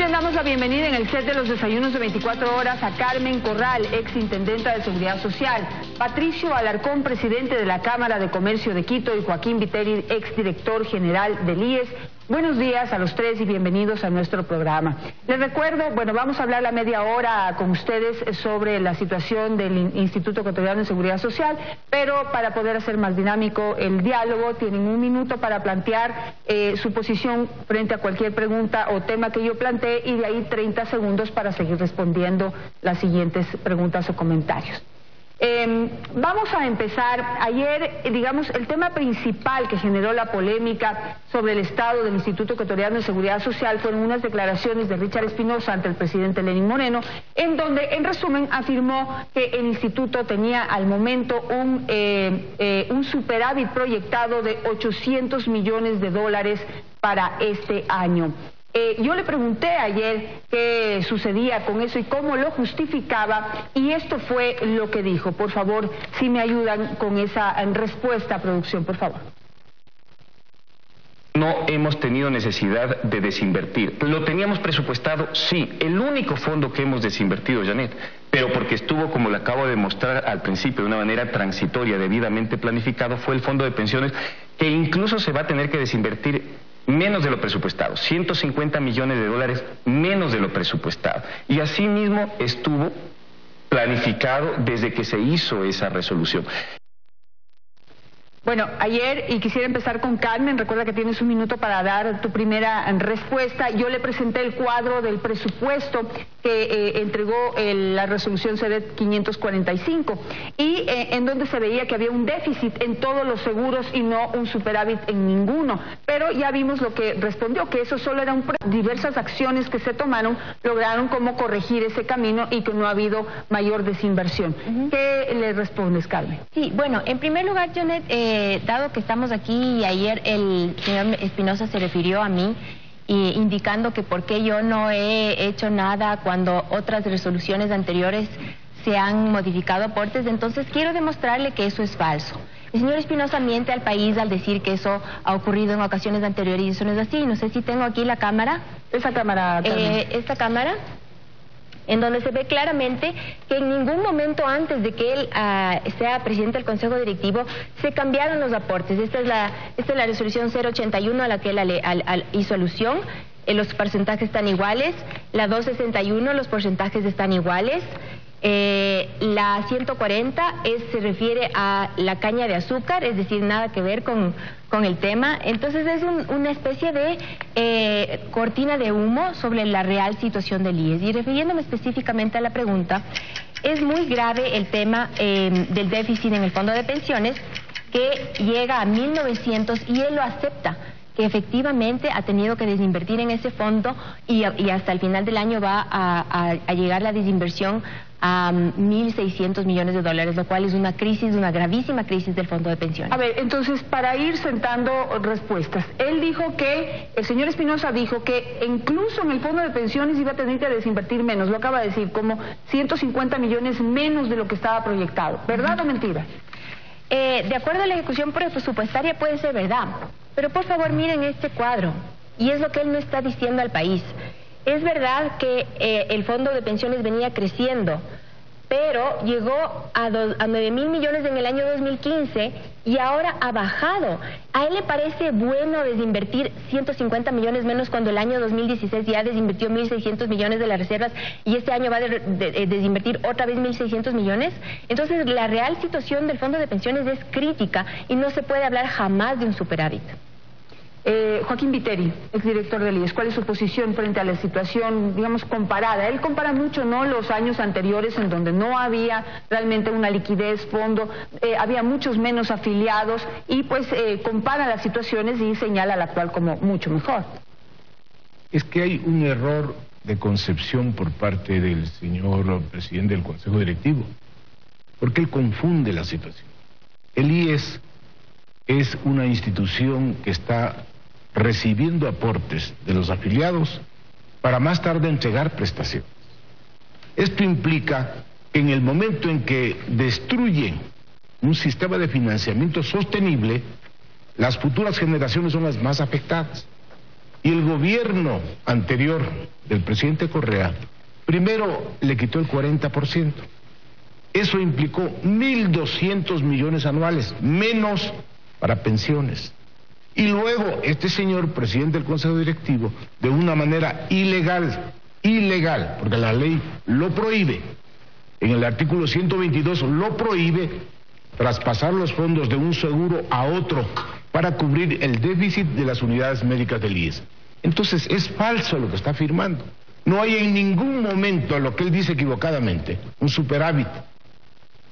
bien, damos la bienvenida en el set de los desayunos de 24 horas a Carmen Corral, ex intendenta de Seguridad Social, Patricio Alarcón, presidente de la Cámara de Comercio de Quito, y Joaquín Viteri, ex director general del IES. Buenos días a los tres y bienvenidos a nuestro programa. Les recuerdo, vamos a hablar la media hora con ustedes sobre la situación del Instituto Ecuatoriano de Seguridad Social, pero para poder hacer más dinámico el diálogo, tienen un minuto para plantear su posición frente a cualquier pregunta o tema que yo plantee, y de ahí 30 segundos para seguir respondiendo las siguientes preguntas o comentarios. Vamos a empezar. Ayer, el tema principal que generó la polémica sobre el estado del Instituto Ecuatoriano de Seguridad Social fueron unas declaraciones de Richard Espinosa ante el presidente Lenín Moreno, en donde, en resumen, afirmó que el instituto tenía al momento un superávit proyectado de $800 millones para este año. Yo le pregunté ayer qué sucedía con eso y cómo lo justificaba, y esto fue lo que dijo. Por favor, si me ayudan con esa respuesta, producción, por favor. No hemos tenido necesidad de desinvertir. ¿Lo teníamos presupuestado? Sí. El único fondo que hemos desinvertido, Janet, pero porque estuvo, como le acabo de mostrar al principio, de una manera transitoria, debidamente planificado, fue el fondo de pensiones, que incluso se va a tener que desinvertir menos de lo presupuestado, $150 millones menos de lo presupuestado. Y asimismo estuvo planificado desde que se hizo esa resolución. Bueno, ayer, y quisiera empezar con Carmen, recuerda que tienes un minuto para dar tu primera respuesta. Yo le presenté el cuadro del presupuesto que entregó la resolución CEDET 545, y en donde se veía que había un déficit en todos los seguros y no un superávit en ninguno. Pero ya vimos lo que respondió, que eso solo era diversas acciones que se tomaron, lograron como corregir ese camino y que no ha habido mayor desinversión. ¿Qué le respondes, Carmen? Sí, bueno, en primer lugar, Janet, dado que estamos aquí y ayer el señor Espinosa se refirió a mí, indicando que por qué yo no he hecho nada cuando otras resoluciones anteriores se han modificado aportes, entonces quiero demostrarle que eso es falso. El señor Espinosa miente al país al decir que eso ha ocurrido en ocasiones anteriores, y eso no es así. No sé si tengo aquí la cámara. Esa cámara también. Esta cámara, en donde se ve claramente que en ningún momento antes de que él sea presidente del Consejo Directivo se cambiaron los aportes. Esta es la resolución 081 a la que él hizo alusión. Los porcentajes están iguales. La 261, los porcentajes están iguales. La 140 se refiere a la caña de azúcar, es decir, nada que ver con el tema. Entonces es una especie de cortina de humo sobre la real situación del IES. Y refiriéndome específicamente a la pregunta, es muy grave el tema del déficit en el fondo de pensiones, que llega a 1.900, y él lo acepta, que efectivamente ha tenido que desinvertir en ese fondo, y hasta el final del año va a llegar la desinversión a $1.600 millones, lo cual es una gravísima crisis del fondo de pensiones. A ver, entonces, para ir sentando respuestas, el señor Espinosa dijo que incluso en el fondo de pensiones iba a tener que desinvertir menos, lo acaba de decir, como 150 millones menos de lo que estaba proyectado. ¿Verdad o mentira? De acuerdo a la ejecución presupuestaria puede ser verdad, pero por favor miren este cuadro, y es lo que él no está diciendo al país. Es verdad que el fondo de pensiones venía creciendo, pero llegó a 9.000 millones en el año 2015 y ahora ha bajado. ¿A él le parece bueno desinvertir 150 millones menos cuando el año 2016 ya desinvirtió 1.600 millones de las reservas y este año va a desinvertir otra vez 1.600 millones? Entonces la real situación del fondo de pensiones es crítica y no se puede hablar jamás de un superávit. Joaquín Viteri, exdirector del IES, ¿cuál es su posición frente a la situación, comparada? Él compara mucho, ¿no?, los años anteriores, en donde no había realmente una liquidez, fondo, había muchos menos afiliados, y pues compara las situaciones y señala la actual como mucho mejor. Es que hay un error de concepción por parte del señor presidente del Consejo Directivo, porque él confunde la situación. El IES es una institución que está recibiendo aportes de los afiliados para más tarde entregar prestaciones. Esto implica que en el momento en que destruyen un sistema de financiamiento sostenible, las futuras generaciones son las más afectadas. Y el gobierno anterior del presidente Correa, primero le quitó el 40%. Eso implicó 1.200 millones anuales, menos para pensiones. Y luego este señor, presidente del Consejo Directivo, de una manera ilegal, porque la ley lo prohíbe, en el artículo 122 lo prohíbe, traspasar los fondos de un seguro a otro para cubrir el déficit de las unidades médicas del IES. Entonces es falso lo que está afirmando. No hay en ningún momento, lo que él dice equivocadamente, un superávit.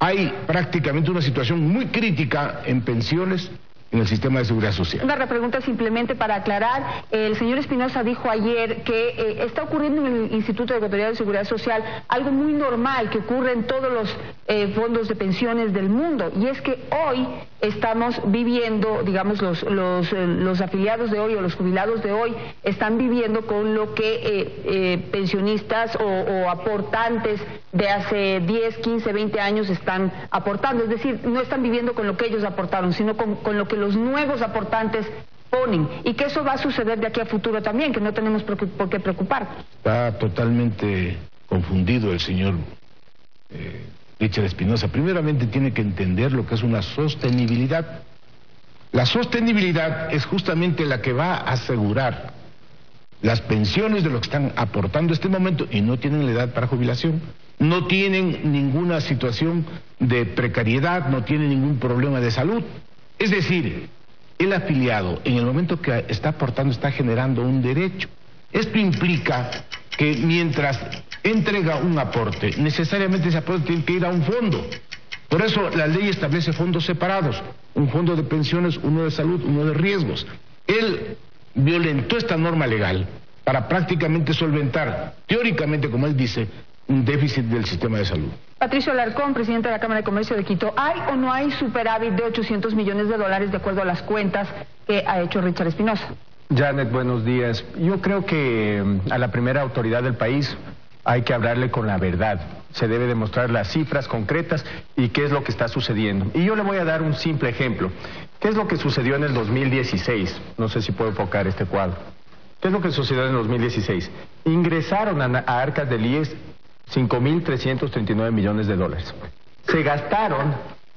Hay prácticamente una situación muy crítica en pensiones en el sistema de seguridad social. Una repregunta simplemente para aclarar. El señor Espinosa dijo ayer que está ocurriendo en el Instituto Ecuatoriano de Seguridad Social algo muy normal que ocurre en todos los fondos de pensiones del mundo, y es que hoy estamos viviendo, digamos, los afiliados de hoy o los jubilados de hoy están viviendo con lo que pensionistas o aportantes de hace 10, 15, 20 años están aportando. Es decir, no están viviendo con lo que ellos aportaron, sino con lo que los nuevos aportantes ponen. Y que eso va a suceder de aquí a futuro también, que no tenemos por qué preocuparnos. Está totalmente confundido el señor Richard Espinosa. Primeramente tiene que entender lo que es una sostenibilidad. La sostenibilidad es justamente la que va a asegurar las pensiones de los que están aportando este momento y no tienen la edad para jubilación, no tienen ninguna situación de precariedad, no tienen ningún problema de salud. Es decir, el afiliado en el momento que está aportando está generando un derecho. Esto implica que mientras entrega un aporte, necesariamente ese aporte tiene que ir a un fondo. Por eso la ley establece fondos separados, un fondo de pensiones, uno de salud, uno de riesgos. Él violentó esta norma legal para prácticamente solventar, teóricamente, como él dice, un déficit del sistema de salud. Patricio Alarcón, presidente de la Cámara de Comercio de Quito, ¿hay o no hay superávit de 800 millones de dólares de acuerdo a las cuentas que ha hecho Richard Espinosa? Janet, buenos días. Yo creo que a la primera autoridad del país hay que hablarle con la verdad. Se debe demostrar las cifras concretas y qué es lo que está sucediendo. Y yo le voy a dar un simple ejemplo. ¿Qué es lo que sucedió en el 2016? No sé si puedo enfocar este cuadro. ¿Qué es lo que sucedió en el 2016? Ingresaron a arcas del IES 5.339 millones de dólares. Se gastaron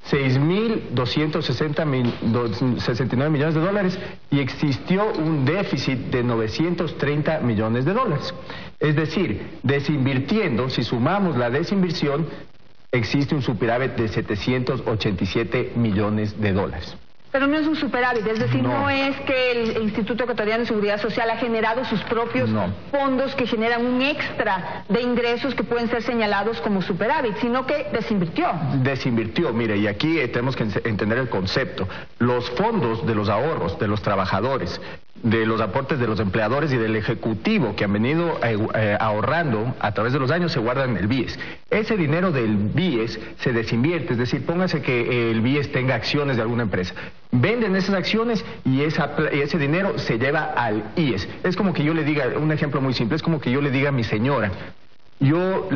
6.269 millones de dólares y existió un déficit de 930 millones de dólares. Es decir, desinvirtiendo, si sumamos la desinversión, existe un superávit de 787 millones de dólares. Pero no es un superávit, es decir, no es que el Instituto Ecuatoriano de Seguridad Social ha generado sus propios fondos que generan un extra de ingresos que pueden ser señalados como superávit, sino que desinvirtió. Desinvirtió, mire, y aquí tenemos que entender el concepto. Los fondos de los ahorros de los trabajadores, de los aportes de los empleadores y del ejecutivo que han venido ahorrando a través de los años se guardan en el BIES. Ese dinero del BIES se desinvierte, es decir, póngase que el BIES tenga acciones de alguna empresa. Venden esas acciones y ese dinero se lleva al IES. Es como que yo le diga, un ejemplo muy simple, es como que yo le diga a mi señora, yo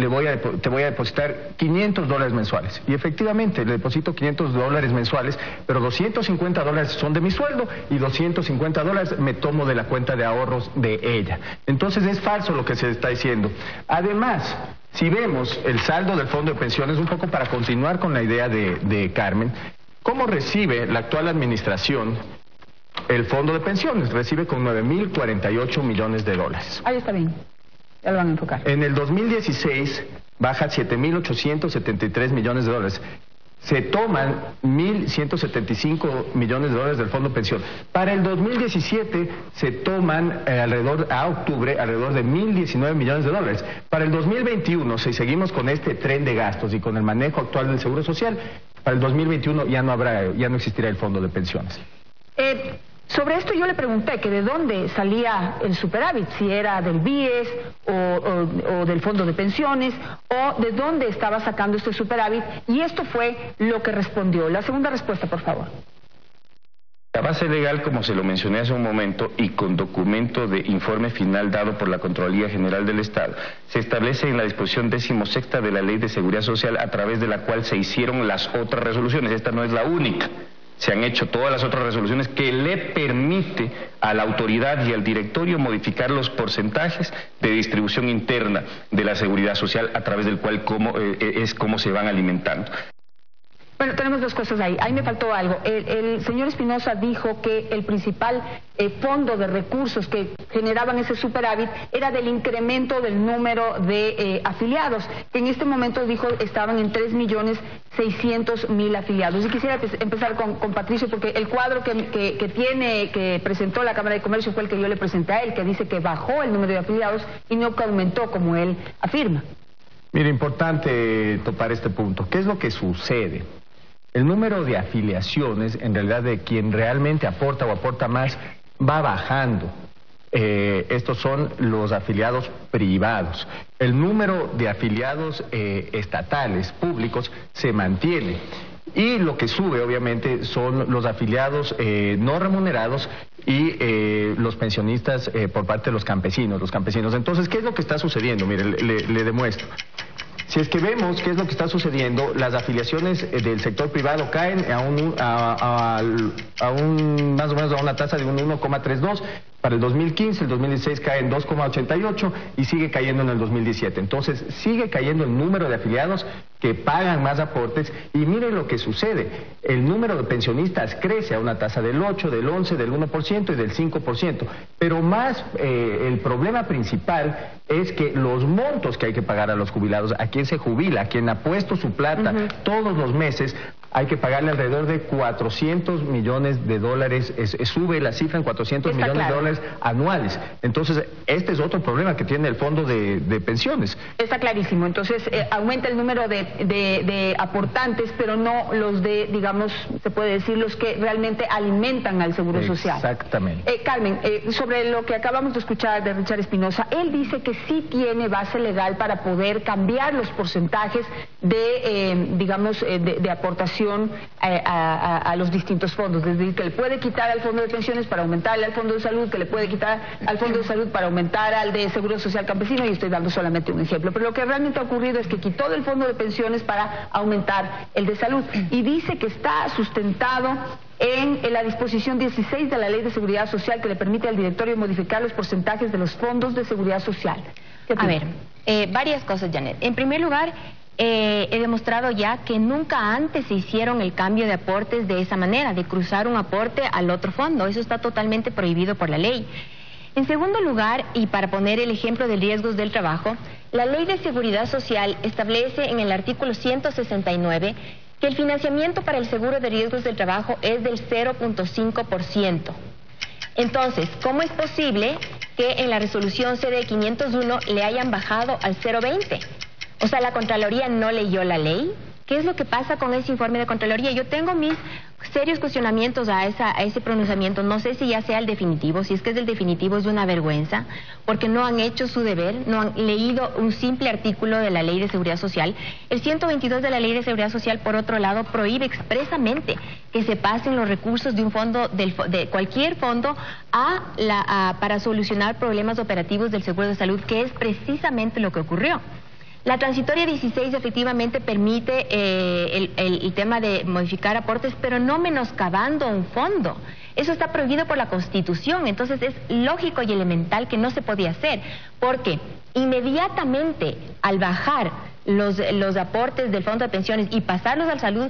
te voy a depositar $500 mensuales. Y efectivamente le deposito $500 mensuales, pero $250 son de mi sueldo y $250 me tomo de la cuenta de ahorros de ella. Entonces es falso lo que se está diciendo. Además, si vemos el saldo del fondo de pensiones, un poco para continuar con la idea de Carmen, ¿cómo recibe la actual administración el fondo de pensiones? Recibe con 9.048 millones de dólares. Ahí está bien. Ya lo van a enfocar. En el 2016 baja 7.873 millones de dólares. Se toman 1.175 millones de dólares del fondo de pensión. Para el 2017 se toman a octubre alrededor de 1.019 millones de dólares. Para el 2021, si seguimos con este tren de gastos y con el manejo actual del Seguro Social, para el 2021 ya no existirá el fondo de pensiones. Sobre esto yo le pregunté que de dónde salía el superávit, si era del BIES o del fondo de pensiones, o de dónde estaba sacando este superávit, y esto fue lo que respondió. La segunda respuesta, por favor. La base legal, como se lo mencioné hace un momento, y con documento de informe final dado por la Contraloría General del Estado, se establece en la disposición 16ª de la Ley de Seguridad Social, a través de la cual se hicieron las otras resoluciones. Esta no es la única. se han hecho todas las otras resoluciones que le permite a la autoridad y al directorio modificar los porcentajes de distribución interna de la seguridad social a través del cual cómo se van alimentando. Bueno, tenemos dos cosas ahí. Ahí me faltó algo. El señor Espinosa dijo que el principal fondo de recursos que generaban ese superávit era del incremento del número de afiliados, que en este momento dijo estaban en 3.600.000 afiliados. Y quisiera empezar con Patricio, porque el cuadro que presentó la Cámara de Comercio fue el que yo le presenté a él, que dice que bajó el número de afiliados y no que aumentó, como él afirma. Mira, importante topar este punto. ¿Qué es lo que sucede? El número de afiliaciones, en realidad de quien realmente aporta o aporta más, va bajando. Estos son los afiliados privados. El número de afiliados estatales, públicos, se mantiene. Y lo que sube, obviamente, son los afiliados no remunerados y los pensionistas por parte de los campesinos. Entonces, ¿qué es lo que está sucediendo? Mire, le demuestro. Si es que vemos qué es lo que está sucediendo, las afiliaciones del sector privado caen más o menos a una tasa de un 1,32. Para el 2015, el 2016 cae en 2,88 y sigue cayendo en el 2017. Entonces, sigue cayendo el número de afiliados que pagan más aportes y miren lo que sucede. El número de pensionistas crece a una tasa del 8, del 11, del 1% y del 5%. Pero más, el problema principal es que los montos que hay que pagar a los jubilados, a quien se jubila, a quien ha puesto su plata todos los meses, hay que pagarle alrededor de 400 millones de dólares, sube la cifra en 400 millones de dólares anuales. Entonces, este es otro problema que tiene el fondo de pensiones. Está clarísimo. Entonces, aumenta el número de aportantes, pero no los de, digamos, se puede decir, los que realmente alimentan al Seguro Social. Exactamente. Carmen, sobre lo que acabamos de escuchar de Richard Espinosa, él dice que sí tiene base legal para poder cambiar los porcentajes de, digamos, de aportación a los distintos fondos, es decir, que le puede quitar al fondo de pensiones para aumentarle al fondo de salud, que le puede quitar al fondo de salud para aumentar al de Seguro Social Campesino, y estoy dando solamente un ejemplo. Pero lo que realmente ha ocurrido es que quitó del fondo de pensiones para aumentar el de salud, y dice que está sustentado en la disposición 16 de la Ley de Seguridad Social, que le permite al directorio modificar los porcentajes de los fondos de seguridad social. A ver, varias cosas, Janet. En primer lugar, he demostrado ya que nunca antes se hicieron el cambio de aportes de esa manera, de cruzar un aporte al otro fondo. Eso está totalmente prohibido por la ley. En segundo lugar, y para poner el ejemplo de riesgos del trabajo, la Ley de Seguridad Social establece en el artículo 169 que el financiamiento para el seguro de riesgos del trabajo es del 0.5%. Entonces, ¿cómo es posible que en la resolución CD 501 le hayan bajado al 0.20%? O sea, ¿la Contraloría no leyó la ley? ¿Qué es lo que pasa con ese informe de Contraloría? Yo tengo mis serios cuestionamientos a ese pronunciamiento. No sé si ya sea el definitivo. Si es que es el definitivo, es una vergüenza, porque no han hecho su deber, no han leído un simple artículo de la Ley de Seguridad Social. El 122 de la Ley de Seguridad Social, por otro lado, prohíbe expresamente que se pasen los recursos de un fondo, de cualquier fondo, para solucionar problemas operativos del seguro de salud, que es precisamente lo que ocurrió. La transitoria 16 efectivamente permite el tema de modificar aportes, pero no menoscabando un fondo. Eso está prohibido por la Constitución, entonces es lógico y elemental que no se podía hacer, porque inmediatamente al bajar los aportes del fondo de pensiones y pasarlos al salud,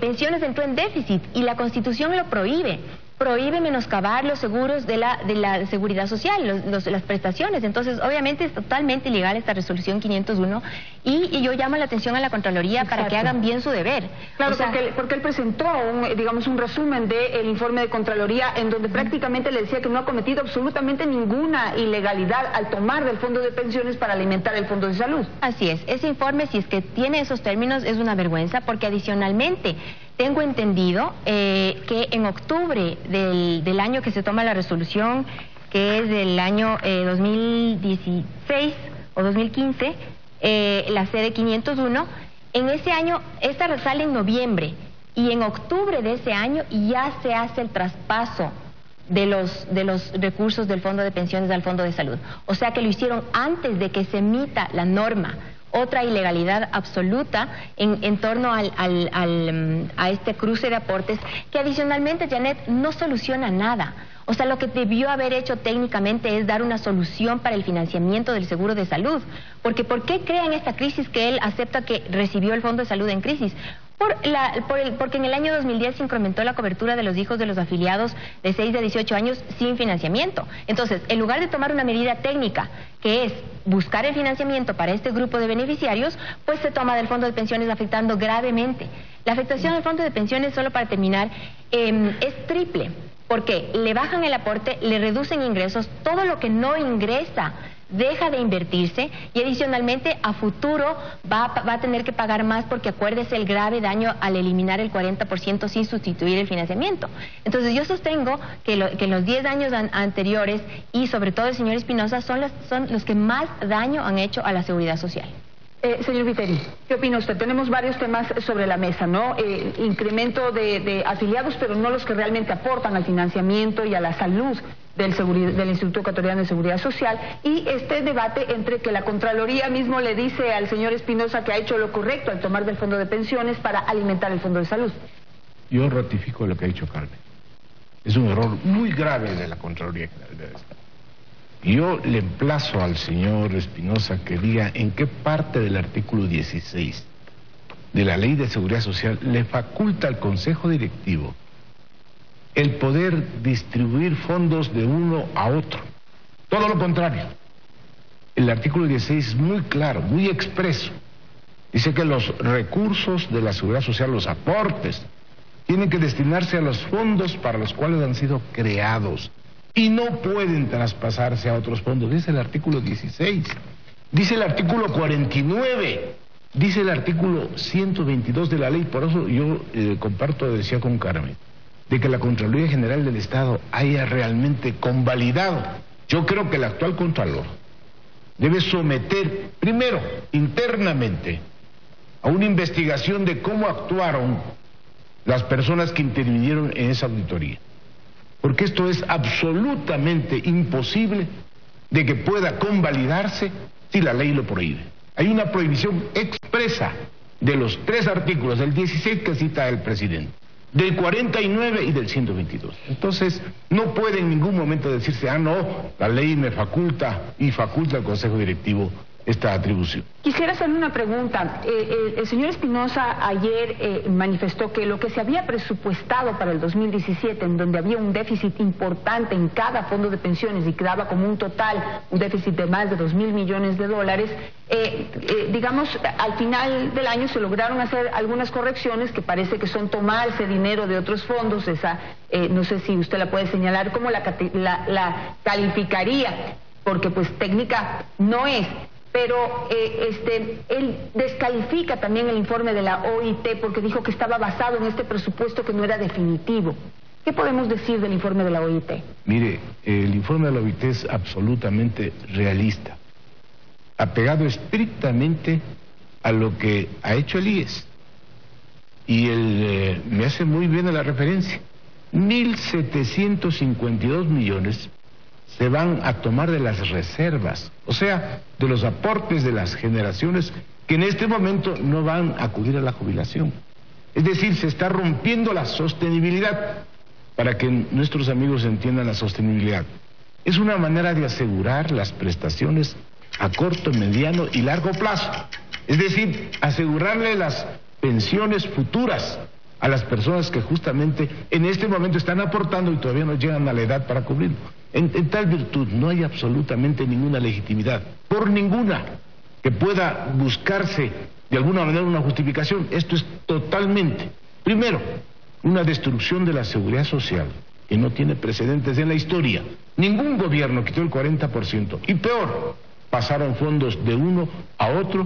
pensiones entró en déficit y la Constitución lo prohíbe. Prohíbe menoscabar los seguros de la seguridad social, las prestaciones. Entonces, obviamente es totalmente ilegal esta resolución 501 y yo llamo la atención a la Contraloría para que hagan bien su deber. Claro, o sea, porque él presentó un resumen del informe de Contraloría en donde prácticamente le decía que no ha cometido absolutamente ninguna ilegalidad al tomar del fondo de pensiones para alimentar el fondo de salud. Así es, ese informe, si es que tiene esos términos, es una vergüenza, porque adicionalmente tengo entendido que en octubre del año que se toma la resolución, que es del año 2016 o 2015, la CD 501, en ese año, esta sale en noviembre, y en octubre de ese año ya se hace el traspaso de los recursos del fondo de pensiones al fondo de salud. O sea que lo hicieron antes de que se emita la norma. otra ilegalidad absoluta en torno a este cruce de aportes, que adicionalmente, Janet, no soluciona nada. O sea, lo que debió haber hecho técnicamente es dar una solución para el financiamiento del seguro de salud. Porque ¿por qué crea en esta crisis que él acepta que recibió el Fondo de Salud en crisis? Porque en el año 2010 se incrementó la cobertura de los hijos de los afiliados de 6 a 18 años sin financiamiento. Entonces, en lugar de tomar una medida técnica, que es buscar el financiamiento para este grupo de beneficiarios, pues se toma del Fondo de Pensiones, afectando gravemente. La afectación del Fondo de Pensiones, solo para terminar, es triple, porque le bajan el aporte, le reducen ingresos, todo lo que no ingresa deja de invertirse, y adicionalmente a futuro va a tener que pagar más, porque acuérdese el grave daño al eliminar el 40% sin sustituir el financiamiento. Entonces yo sostengo que en los 10 años anteriores, y sobre todo el señor Espinosa, son los que más daño han hecho a la seguridad social. Señor Viteri, ¿qué opina usted? Tenemos varios temas sobre la mesa, ¿no? Incremento de afiliados, pero no los que realmente aportan al financiamiento y a la salud del Instituto Ecuatoriano de Seguridad Social, y este debate entre que la Contraloría mismo le dice al señor Espinosa que ha hecho lo correcto al tomar del Fondo de Pensiones para alimentar el Fondo de Salud. Yo ratifico lo que ha dicho Carmen. Es un error muy grave de la Contraloría General del Estado. Yo le emplazo al señor Espinosa que diga en qué parte del artículo 16 de la Ley de Seguridad Social le faculta al Consejo Directivo el poder distribuir fondos de uno a otro. Todo lo contrario. El artículo 16 es muy claro, muy expreso. Dice que los recursos de la Seguridad Social, los aportes, tienen que destinarse a los fondos para los cuales han sido creados y no pueden traspasarse a otros fondos. Dice el artículo 16, dice el artículo 49, dice el artículo 122 de la ley. Por eso yo comparto, decía con Carmen, de que la Contraloría General del Estado haya realmente convalidado. Yo creo que el actual Contralor debe someter, primero, internamente, a una investigación de cómo actuaron las personas que intervinieron en esa auditoría. Porque esto es absolutamente imposible de que pueda convalidarse si la ley lo prohíbe. Hay una prohibición expresa de los 3 artículos, del 16 que cita el presidente, del 49 y del 122. Entonces, no puede en ningún momento decirse, no, la ley me faculta y faculta al Consejo Directivo esta atribución. Quisiera hacerle una pregunta. El señor Espinosa ayer manifestó que lo que se había presupuestado para el 2017, en donde había un déficit importante en cada fondo de pensiones y quedaba como un total, un déficit de más de 2.000 millones de dólares, digamos, al final del año se lograron hacer algunas correcciones que parece que son tomarse dinero de otros fondos. No sé si usted la puede señalar, cómo la calificaría, porque pues técnica no es. Pero él descalifica también el informe de la OIT porque dijo que estaba basado en este presupuesto que no era definitivo. ¿Qué podemos decir del informe de la OIT? Mire, el informe de la OIT es absolutamente realista, apegado estrictamente a lo que ha hecho el IES. Y me hace muy bien la referencia. 1.752 millones se van a tomar de las reservas, o sea, de los aportes de las generaciones que en este momento no van a acudir a la jubilación. Es decir, se está rompiendo la sostenibilidad. Para que nuestros amigos entiendan la sostenibilidad, es una manera de asegurar las prestaciones a corto, mediano y largo plazo. Es decir, asegurarle las pensiones futuras a las personas que justamente en este momento están aportando y todavía no llegan a la edad para cubrirlo. En tal virtud no hay absolutamente ninguna legitimidad, por ninguna, que pueda buscarse de alguna manera una justificación. Esto es totalmente, primero, una destrucción de la seguridad social que no tiene precedentes en la historia. Ningún gobierno quitó el 40%, y peor, pasaron fondos de uno a otro,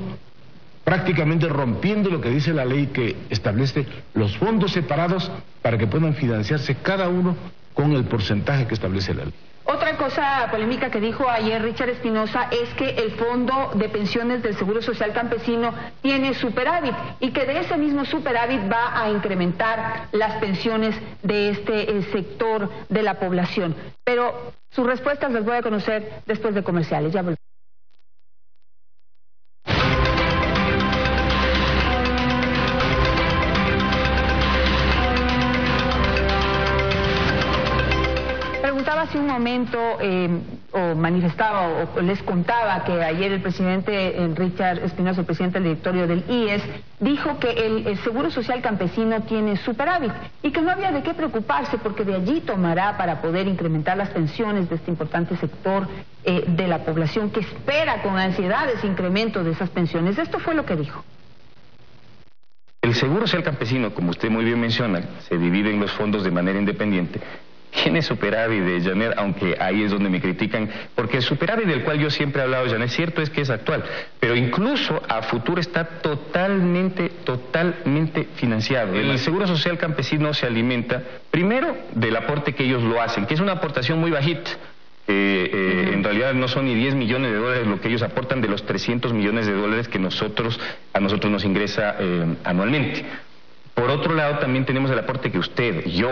prácticamente rompiendo lo que dice la ley, que establece los fondos separados para que puedan financiarse cada uno con el porcentaje que establece la ley. Otra cosa polémica que dijo ayer Richard Espinosa es que el Fondo de Pensiones del Seguro Social Campesino tiene superávit y que de ese mismo superávit va a incrementar las pensiones de este sector de la población. Pero sus respuestas las voy a conocer después de comerciales. Ya volvemos. hace un momento o manifestaba o les contaba que ayer el presidente Richard Espinosa, el presidente del directorio del IES, dijo que el Seguro Social Campesino tiene superávit y que no había de qué preocuparse porque de allí tomará para poder incrementar las pensiones de este importante sector de la población que espera con ansiedad ese incremento de esas pensiones. Esto fue lo que dijo. El Seguro Social Campesino, como usted muy bien menciona, se divide en los fondos de manera independiente. Tiene superávit de Janet, aunque ahí es donde me critican, porque el superávit del cual yo siempre he hablado, Janet, cierto es que es actual, pero incluso a futuro está totalmente financiado. El Seguro Social Campesino se alimenta, primero, del aporte que ellos lo hacen, que es una aportación muy bajita. En realidad no son ni 10 millones de dólares lo que ellos aportan de los 300 millones de dólares que a nosotros nos ingresa anualmente. Por otro lado, también tenemos el aporte que usted, yo,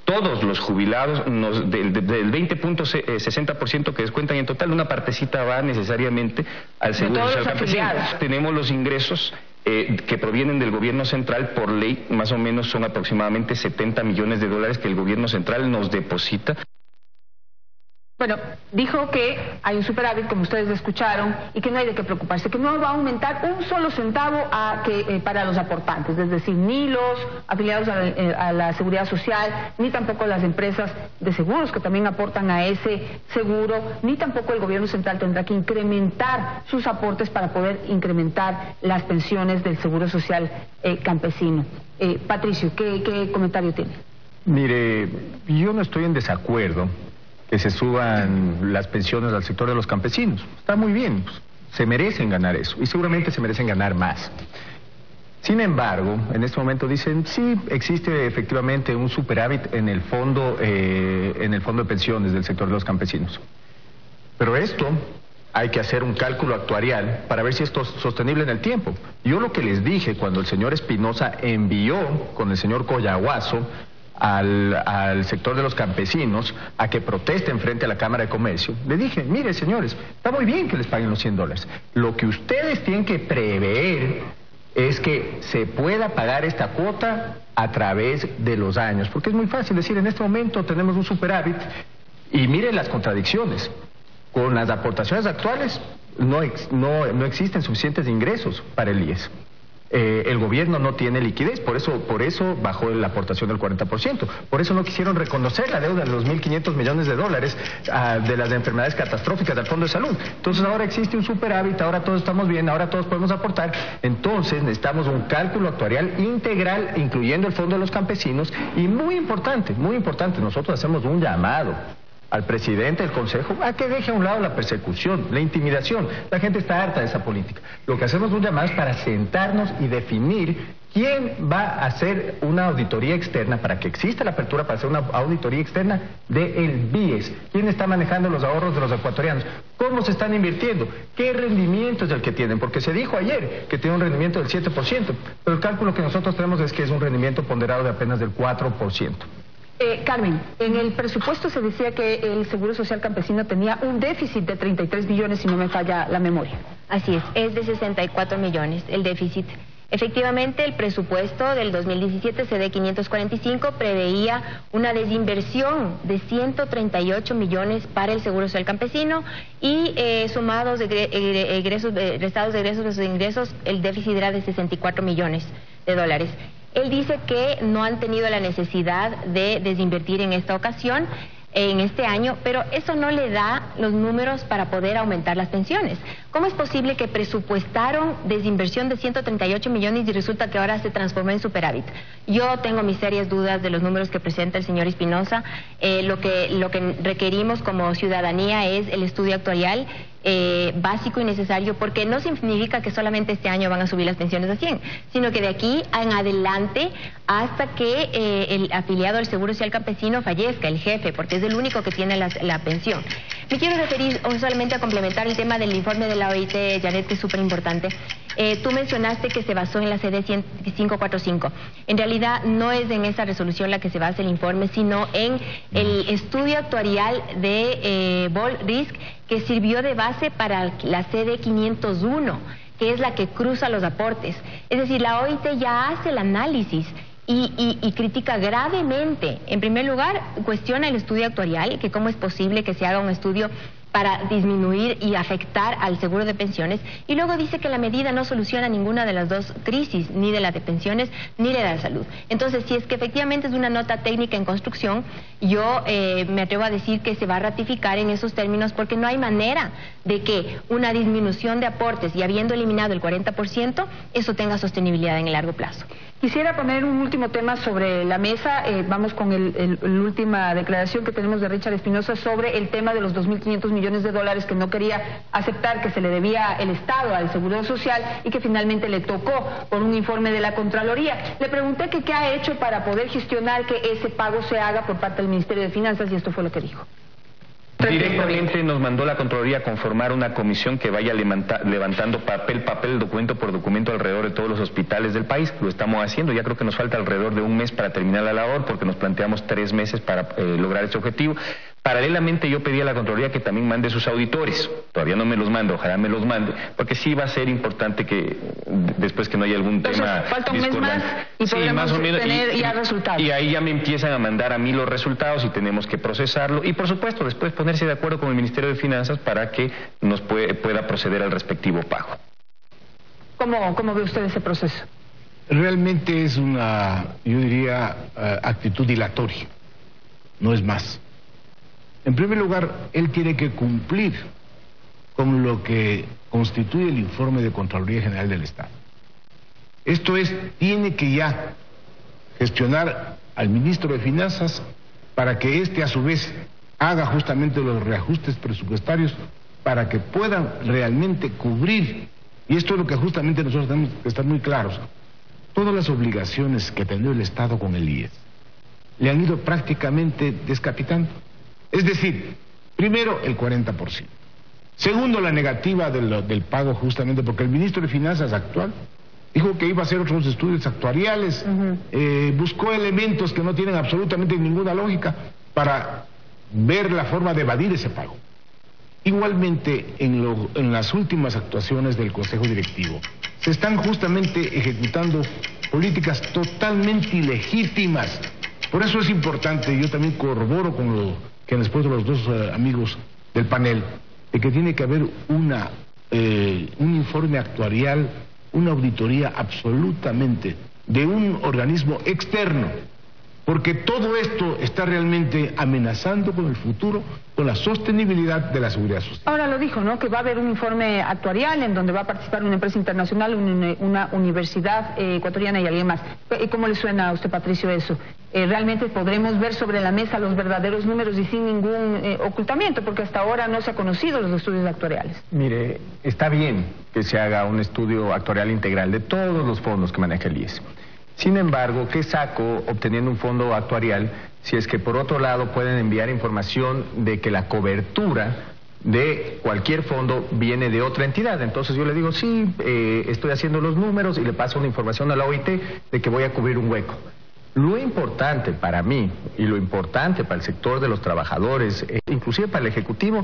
todos los jubilados, del 20.60% que descuentan en total, una partecita va necesariamente al Seguro Social Campesino. Tenemos los ingresos que provienen del gobierno central por ley, más o menos son aproximadamente 70 millones de dólares que el gobierno central nos deposita. Bueno, dijo que hay un superávit, como ustedes lo escucharon, y que no hay de qué preocuparse, que no va a aumentar un solo centavo para los aportantes, es decir, ni los afiliados a la Seguridad Social, ni tampoco las empresas de seguros que también aportan a ese seguro, ni tampoco el gobierno central tendrá que incrementar sus aportes para poder incrementar las pensiones del Seguro Social Campesino. Patricio, ¿qué comentario tiene? Mire, yo no estoy en desacuerdo que se suban las pensiones al sector de los campesinos. Está muy bien, pues, se merecen ganar eso y seguramente se merecen ganar más. Sin embargo, en este momento dicen, sí, existe efectivamente un superávit en el fondo de pensiones del sector de los campesinos. Pero esto hay que hacer un cálculo actuarial para ver si esto es sostenible en el tiempo. Yo lo que les dije cuando el señor Espinosa envió con el señor Collahuaso al sector de los campesinos a que protesten frente a la Cámara de Comercio, le dije, mire señores, está muy bien que les paguen los $100. Lo que ustedes tienen que prever es que se pueda pagar esta cuota a través de los años, porque es muy fácil decir, en este momento tenemos un superávit y miren las contradicciones. Con las aportaciones actuales no existen suficientes ingresos para el IES. El gobierno no tiene liquidez, por eso bajó la aportación del 40%. Por eso no quisieron reconocer la deuda de los 1.500 millones de dólares de las enfermedades catastróficas del Fondo de Salud. Entonces ahora existe un superávit, ahora todos estamos bien, ahora todos podemos aportar. Entonces necesitamos un cálculo actuarial integral, incluyendo el Fondo de los Campesinos. Y muy importante, nosotros hacemos un llamado al presidente del Consejo a que deje a un lado la persecución, la intimidación. La gente está harta de esa política. Lo que hacemos un llamado es para sentarnos y definir quién va a hacer una auditoría externa, para que exista la apertura para hacer una auditoría externa del BIES. ¿Quién está manejando los ahorros de los ecuatorianos? ¿Cómo se están invirtiendo? ¿Qué rendimiento es el que tienen? Porque se dijo ayer que tiene un rendimiento del 7%, pero el cálculo que nosotros tenemos es que es un rendimiento ponderado de apenas del 4%. Carmen, en el presupuesto se decía que el Seguro Social Campesino tenía un déficit de 33 millones, si no me falla la memoria. Así es de 64 millones el déficit. Efectivamente, el presupuesto del 2017, CD 545, preveía una desinversión de 138 millones para el Seguro Social Campesino y sumados restados de egresos de sus ingresos, el déficit era de 64 millones de dólares. Él dice que no han tenido la necesidad de desinvertir en esta ocasión, en este año, pero eso no le da los números para poder aumentar las pensiones. ¿Cómo es posible que presupuestaron desinversión de 138 millones y resulta que ahora se transformó en superávit? Yo tengo mis serias dudas de los números que presenta el señor Espinosa. Lo que requerimos como ciudadanía es el estudio actuarial básico y necesario, porque no significa que solamente este año van a subir las pensiones a 100, sino que de aquí en adelante hasta que el afiliado al Seguro Social Campesino fallezca, el jefe, porque es el único que tiene la pensión. Me quiero referir solamente a complementar el tema del informe de la OIT, Janet, que es súper importante. Tú mencionaste que se basó en la CD 545. En realidad no es en esa resolución la que se basa el informe, sino en el estudio actuarial de Vol Risk, que sirvió de base para la CD 501, que es la que cruza los aportes. Es decir, la OIT ya hace el análisis y critica gravemente. En primer lugar, cuestiona el estudio actuarial, que cómo es posible que se haga un estudio para disminuir y afectar al seguro de pensiones, y luego dice que la medida no soluciona ninguna de las dos crisis, ni de la de pensiones ni de la de salud. Entonces, si es que efectivamente es una nota técnica en construcción, yo me atrevo a decir que se va a ratificar en esos términos, porque no hay manera de que una disminución de aportes y habiendo eliminado el 40%, eso tenga sostenibilidad en el largo plazo. Quisiera poner un último tema sobre la mesa. Vamos con la última declaración que tenemos de Richard Espinosa sobre el tema de los 2.500 millones de dólares que no quería aceptar que se le debía el Estado al Seguro Social y que finalmente le tocó por un informe de la Contraloría. Le pregunté que qué ha hecho para poder gestionar que ese pago se haga por parte del Ministerio de Finanzas y esto fue lo que dijo. Directamente nos mandó la Contraloría a conformar una comisión que vaya levantando papel, documento por documento alrededor de todos los hospitales del país. Lo estamos haciendo, ya creo que nos falta alrededor de un mes para terminar la labor, porque nos planteamos 3 meses para lograr este objetivo. Paralelamente yo pedí a la Contraloría que también mande sus auditores. Todavía no me los manda, ojalá me los mande, porque sí va a ser importante que después que no haya algún tema falta un mes más y podremos tener ya resultados. Y ahí ya me empiezan a mandar a mí los resultados y tenemos que procesarlo y por supuesto después ponerse de acuerdo con el Ministerio de Finanzas para que nos pueda proceder al respectivo pago. ¿Cómo ve usted ese proceso? Realmente es una, yo diría, actitud dilatoria, no es más. En primer lugar, él tiene que cumplir con lo que constituye el informe de Contraloría General del Estado. Esto es, tiene que ya gestionar al ministro de Finanzas para que éste a su vez haga justamente los reajustes presupuestarios para que puedan realmente cubrir, y esto es lo que justamente nosotros tenemos que estar muy claros, todas las obligaciones que tenido el Estado con el IES le han ido prácticamente descapitando. Es decir, primero el 40%. Segundo, la negativa del pago justamente porque el ministro de Finanzas actual dijo que iba a hacer otros estudios actuariales, buscó elementos que no tienen absolutamente ninguna lógica para ver la forma de evadir ese pago. Igualmente, en las últimas actuaciones del Consejo Directivo, se están justamente ejecutando políticas totalmente ilegítimas. Por eso es importante, yo también corroboro con lo que han expuesto los dos amigos del panel, de que tiene que haber un informe actuarial, una auditoría absolutamente de un organismo externo, porque todo esto está realmente amenazando con el futuro, con la sostenibilidad de la seguridad social. Ahora lo dijo, ¿no?, que va a haber un informe actuarial en donde va a participar una empresa internacional, una universidad ecuatoriana y alguien más. ¿Cómo le suena a usted, Patricio, eso? ¿Realmente podremos ver sobre la mesa los verdaderos números y sin ningún ocultamiento? Porque hasta ahora no se ha conocido los estudios actuariales. Mire, está bien que se haga un estudio actuarial integral de todos los fondos que maneja el IES. Sin embargo, ¿qué saco obteniendo un fondo actuarial si es que por otro lado pueden enviar información de que la cobertura de cualquier fondo viene de otra entidad? Entonces yo le digo, sí, estoy haciendo los números y le paso una información a la OIT de que voy a cubrir un hueco. Lo importante para mí y lo importante para el sector de los trabajadores, inclusive para el Ejecutivo,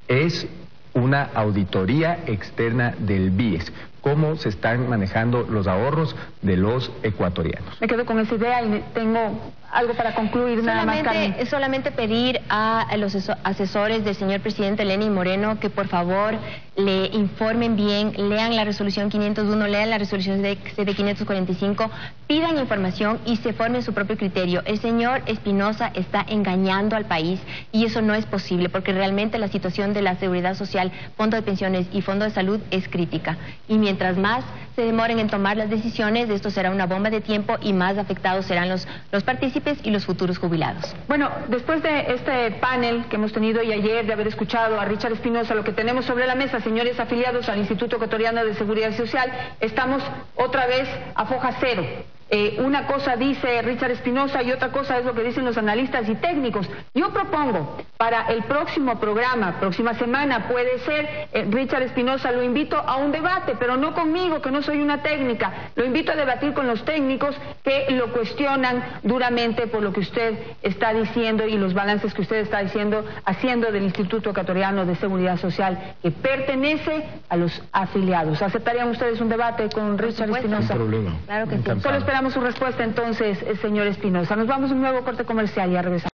es una auditoría externa del BIES, cómo se están manejando los ahorros de los ecuatorianos. Me quedo con esa idea y tengo algo para concluir nada más, Carmen. Solamente pedir a los asesores del señor presidente Lenín Moreno que por favor le informen bien, lean la resolución 501, lean la resolución de 545, pidan información y se formen su propio criterio. El señor Espinosa está engañando al país y eso no es posible porque realmente la situación de la seguridad social, fondo de pensiones y fondo de salud es crítica. Y mientras más se demoren en tomar las decisiones, esto será una bomba de tiempo y más afectados serán los partícipes y los futuros jubilados. Bueno, después de este panel que hemos tenido y ayer de haber escuchado a Richard Espinosa, lo que tenemos sobre la mesa, señores afiliados al Instituto Ecuatoriano de Seguridad Social, estamos otra vez a foja cero. Una cosa dice Richard Espinosa y otra cosa es lo que dicen los analistas y técnicos. Yo propongo para el próximo programa, próxima semana puede ser, Richard Espinosa, lo invito a un debate, pero no conmigo, que no soy una técnica, lo invito a debatir con los técnicos que lo cuestionan duramente por lo que usted está diciendo y los balances que usted está haciendo del Instituto Ecuatoriano de Seguridad Social, que pertenece a los afiliados. ¿Aceptarían ustedes un debate con Richard Espinosa? Sin problema. Claro que sí. Solo esperamos su respuesta entonces, señor Espinosa. Nos vamos a un nuevo corte comercial y ya regresamos.